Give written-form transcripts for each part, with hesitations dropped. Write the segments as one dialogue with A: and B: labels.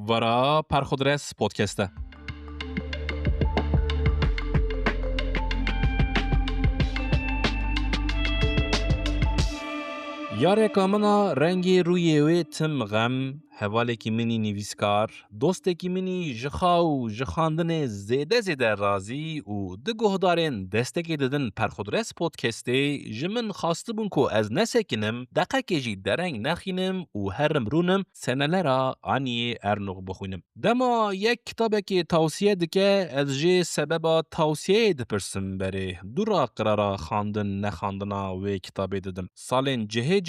A: ورا پرخودرس پودکسته. یاره کامنا رنگی روی ویتم غم حواله کی منی نویسکار دوست کی منی جخاو جخاندن زیده رازی و دگوهدارن دستکی دادن پرخودرس پودکسته جمن خواسته بون کو از نسکنم دقیقه جی درنگ نخینم و هرم رونم سنلرا آنی ارنوغ بخوینم. دما یک کتابه که توصیه دکه از جه سبب توصیه دپرسم بره دورا قرارا خاندن نخاندنا و کتابه دادم. سالن جه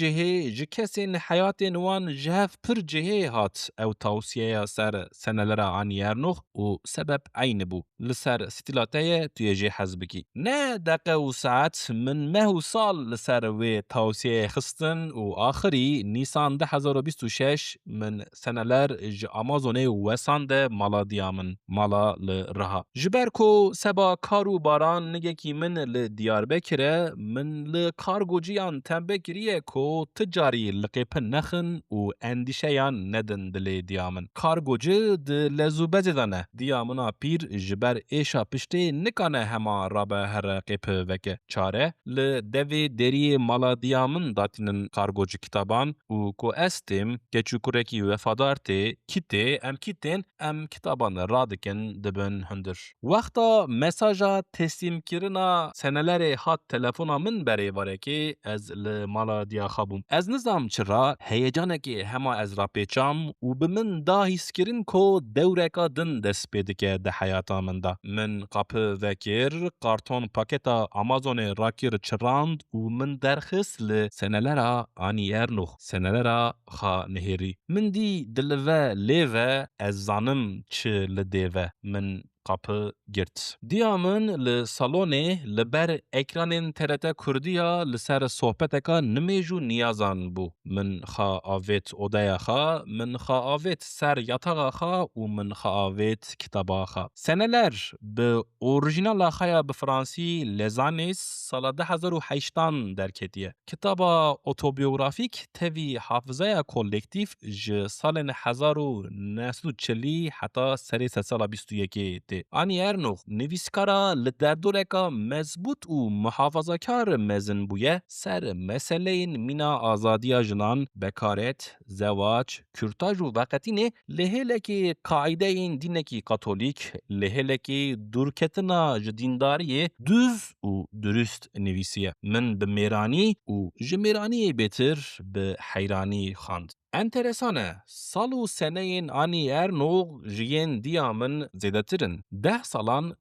A: کسین حیات نوان جهف پر جه هات او توصیه سر سنلرا آنی ارنوغ و سبب عین بو لسر ستیلاته توی جه حزبکی. نه دقیقه و ساعت من مه سال لسر و توصیه خستن و آخری نیسان 2026 من سنلر آمازونه وسانده مالا دیامن مالا لرها. جبرکو سبا کارو باران نگه کی من لدیار بکره من لکارگوجیان تنبه کریه کو تجاری لقیپن نخن و اندیشیان ندن دلی دیامن. کارگوجی د لزوبه دانه دیامنا پیر جبر ایشا پشته نکانه هما رابه هر قیپ وکه چاره لدوی دری مالا دیامن داتینن کارگوجی کتابان و کو استیم که چوکورکی وفادار تی کیته ام کیتن ام کتابان رادکن دبن هندر. وقتا مساجا تسلیم کرنا سنلر هات تلفونا من بری واره که از لمالا دیا خابوم. از نظام چرا هیجانه که همه از را پیچام و به من دا حس کرن کو دورکا دن دست پیده که ده حیاتا من دا. من قاپ وکر کارتون پاکتا آمازون راکیر چراند و من درخص لسنلر آنی ارنوغ سنلر خا نهری. من دی دلوه لیوه از زانم چه لدیوه من قاپ گرت. دیامن لسالونه لبر اکران ترته کردیا لسر صحبتکا نمیجو نیازان بو. من خا آویت اودایا خا، من خا آویت سر یاتاقا خا و من خا آویت کتابا خا. سنلر به اورژینال خایا به فرانسی لزانیس سال 2008 در کتیه. کتابا اوتوبیوگرافیک توی حافظه کولکتیف ج سال 1940 حتی سری سال 21 آنی ارنوغ نویسکارا لدردورکا مضبوط و محافظه‌کار مزن بویه سر مسئله مینا آزادی جنان بکارت زواج کورتاژ و وقتینه لهلکی قاعده این دینکی کاتولیک لهلکی دورکتنا جدینداری دوز و درست نویسیه. من به میرانی و جمیرانی بهتر به حیرانی خواند. انترسانه سالو سنه این آنی ارنوغ جین دیامن زیده ترن 10 سالان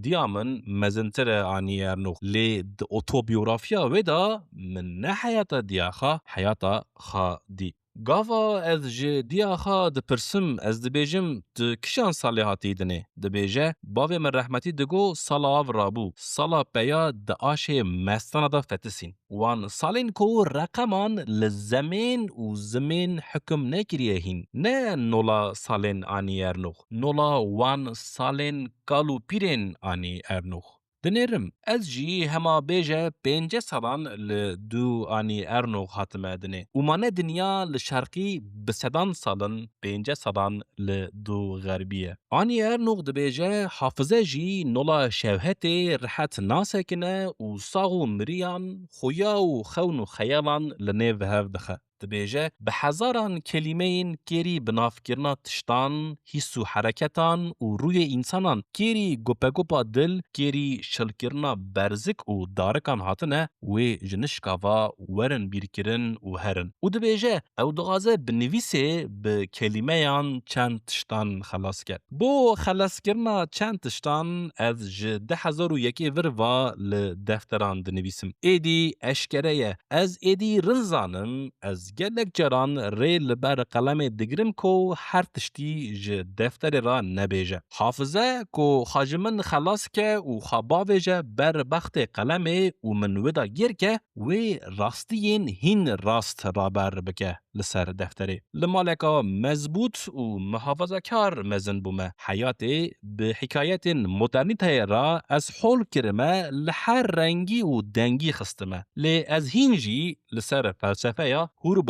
A: دیامن مزنتر آنی ارنوغ لی د اوتوبیوگرافیا ودا من نه حیاتا دیاخا حیاتا خا دی. گاوا از دیاخا د پرسم از دبیجم د کشان سالی هاتی دنه دبیجه باوی من رحمتی دگو سالا آو رابو سالا پیا د آشه مستانه دا فتسین وان سالین کو رقمان لزمین و زمین حکم نکریه هین نه نولا سالین آنی ارنوغ نولا وان سالین کالو پیرین آنی ارنوغ. دنیرم از جی هما بیجه 5 سالان لدو آنی ارنوغ حتمه دنه و مانه دنیا لشرقی بسدان سالان 5 سالان لدو غربیه. آنی ارنوغ دبیجه حافظه جی نولا شوهت رحت ناسکنه و ساغو مریان خویا و خون و خیالان لنه وهف دخه. دبیجه به هزاران کلمه این کری بناف کرنا تشتان حس و حرکتان و روی انسانان کری گوپا دل کری شل کرنا برزک و دارکان هاتنه و جنشکاوا ورن بیر کرن و هرن و دبیجه او دغازه بنویسه به کلمه یان چند تشتان خلاص کرد. بو خلاص کرنا چند تشتان از 2001 وروا لدفتران دنویسم. ایدی اشکره از ایدی رنزانم از گلک جران ریل بر قلم دگرم کو هر تشتی ج دفتر را نبیجه. حافظه کو خاجمن خلاص که و خباویجه بر بخت قلم و من ودا گیر که و راستین هین راست را بر بکه لسر دفتره. لمالکا مضبوط و محافظه کار مزن بومه. حیاتی به حکایت مدرنیته را از حول کرمه لحر رنگی و دنگی خستمه. لی از هینجی لسر فلسفه یا هور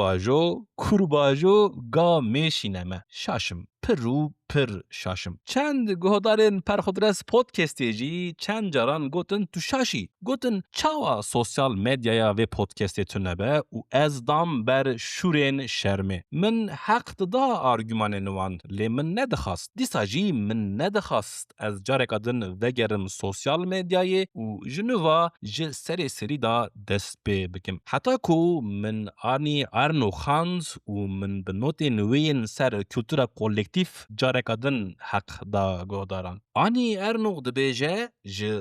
A: کورباجو گا میشینمه شاشم پر شاشم چند گهدارن پرخودرس پودکستی جی چند جاران گوتن تو شاشی گوتن چاوا سوسیال مدیا و پودکستی تو نبه و از دام بر شورین شرمه من حق دا آرگومان نوان لی من ندخواست دیسا جی من ندخواست از جارک ادن وگرم سوسیال مدیای و جنووا سری دا دست بکم حتی کو من آنی آرنو خانز و من بنوت نوین سر کلتورا کولکتیف جارک ادن حق دا گوداران آنی آرنو دبیجه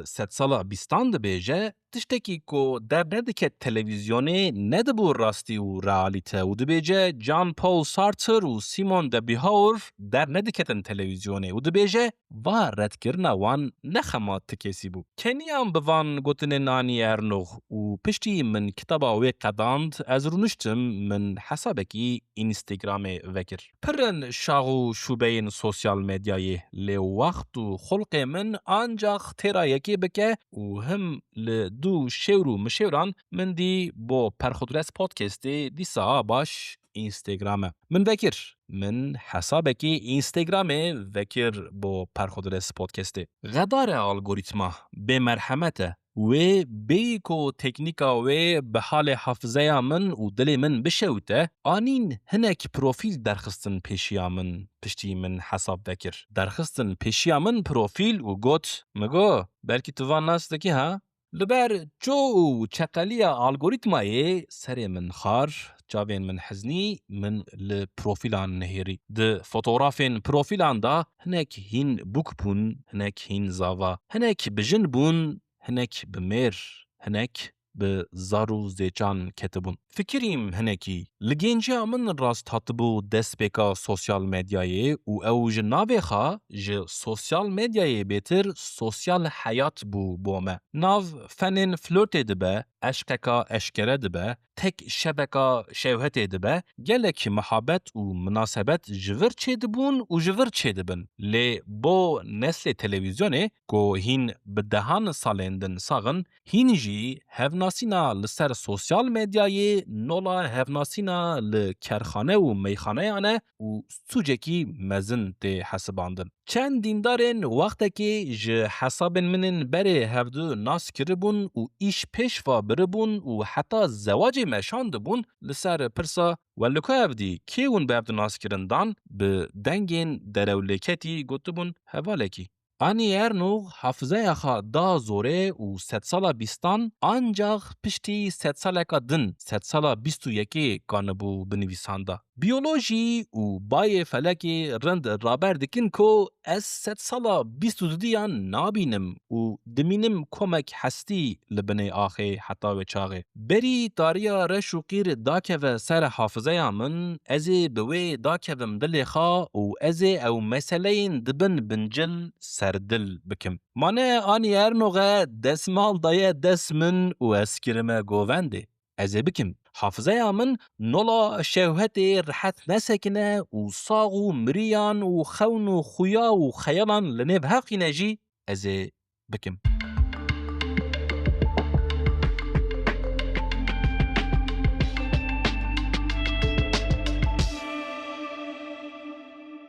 A: ست سالا بیستان دبیجه تشتکی کو در ندکه تلویزیونه ندبو راستی و رئالیته و دبیجه جان پول سارتر و سیمون دبیهاور در ندکتن تلویزیونه و دبیجه و رد کرنا وان نخمات تکیسی بو کنیام بوان گوتن نانی ارنوغ و پشتی من کتابا وی قداند از رونشتم من حسابکی اینستاگرام وکر پرن شاغو شوبین سوسیال مدیای لی وقت و خلق من آنجاق تیرا یکی بکه و هم لدو شورو مشوران من دی با پرخودرس پودکستی دی سا باش اینستاگرامه من وکر من حسابکی اینستاگرامه وکر با پرخودرس پودکستی غدار الگوریتما به مرحمته و بیکو تکنیکا و به حال حافظه من و دل من بشوته آنین هنک پروفیل درخستن پیشیا من پشتی من حساب وکر درخستن پیشیا من پروفیل و گوت مگو بلکی تو وان ناس دکی ها لبر جو چقلی الگوریتمای سر من خار جاوین من حزنی من لپروفیلان نهیری ده فوتوغرافین پروفیلان دا هنک هین بوک بون هنک هین زاوا هنک بجن بون هنک بمیر هنک به زارو زیچان کتبون فکریم هنکی لگینجا من راست هاتبو دست بکا سوسیال مدیای و اوج ناوی خوا جه سوسیال مدیای بیتر سوسیال حیات بو بومه ناو فنین فلورت دبه اشککا اشکره دبه تک شبکا شوهت دبه گلک محبت و مناسبت جور چه دبون و جور چه دبن لی بو نسل تلویزیونه کو هین بدهان سالندن ساغن هین جی هفناسینا لسر سوسیال مدیای نولا هفناسینا لکرخانه و میخانه آنه و سوجکی مزن ده حساباندن چند دیندارن وقتا که جه حساب منن بره هفدو ناس کربون و ایش پیش و بربون و حتی زواج مشاند بون لسر پرسا ولکو هفدی که اون به هفدو ناس کرندان به دنگین درولکتی گوتبون حوالکی آنی ارنو حافظه اخا دا زوره و 100 سالا بیستان آنجاق پشتی 100 سالا که دن 100 سالا بیستو یکی کانبو بنویسانده بیولوژی و بای فلکی رند رابر دکن که از 100 سالا بیستو دیان نابینم و دمینم کمک هستی لبنی آخه حتی و چاقه بری تاریا رش و قیر داکه و سر حافظه من ازی بوی داکه و مدل خوا و ازی او مسئلین دبن بنجل سردل بکم مانه آنی ارنوغه دسمال دایه دسمن و اسکرمه گوونده ازی بکم حافظه من نولا شوهت رحت نسکنه و ساغ و مریان و خون و خویا و خیالان لنب حقی نجی ازی بکم